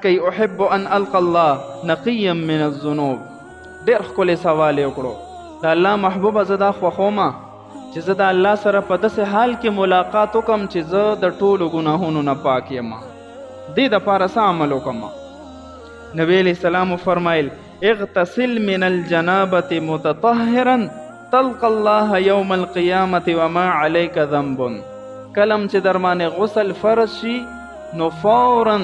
کی احب ان القى الله نقيا من الذنوب. ډېر ښکلی سوال یې وکړو. د الله محبوبه زه دا خوښومه چې زه د الله سره په داسې حال کې ملاقات وکړم چې زه د ټولو ګناهونو نه پاک یم. دې دپاره څه عمل وکړم؟ نبی علیه السلام وفرمایل اغتسل من الجنابة متطهرا تلقى الله يوم القيامة وما عليك ذنب. کلم چې در باندې غسل فرض شي نو فوراً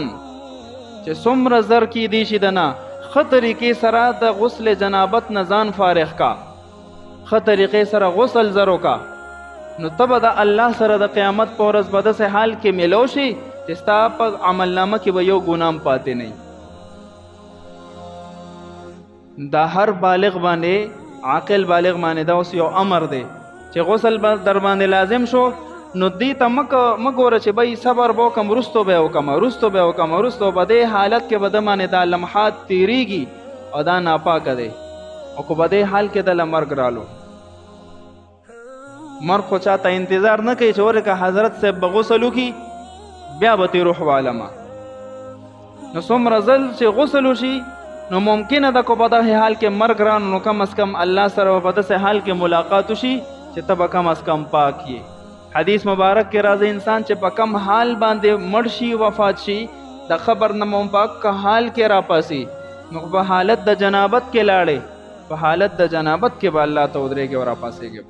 چې څومره زر کیدی شي د نه ښه طریقې سره د غسل جنابت نه ځان فارغ کا، ښه طریقې سره غسل زر وکړه، نو ته به د الله سره د قیامت په ورځ به داسې حال کې میلو شي چې ستا په عملنامه کې به یو ګناه هم پاتې نه وي. دا هر بالغ باندې عاقل بالغ باندې دا اوس یو امر دی چې غسل به در باندې لازم شو نو دې ته مه ګوره چې بی صبر به وکړم وروستو به یې وکړم وروستو به دې حالت کې به د باندې دا لمحات تیریږي او دا ناپاکه دی، او که په دې حال کې دله مرګ رالو. مرګ خو چاته انتظار نه کوي چې ورکه حضرت صاحب به غسل وکړي بیا به تې روح والمه. نو څومره ځل چې غسل وشي نو ممکنه ده که په دغه حال کې مرګ رانو نو کم از کم الله سره په داسې حال کې ملاقات وشي چې ته به کم از کم پاک یې. حدیث مبارک کې راځي انسان چې په کم حال باندې مړ شي وفات شي د خبر نه مپاک که حال کې راپاسي نو په حالت د جنابت کې لاړې، په حالت د جنابت کې به الله ته ودرېږي او راپاسېږي.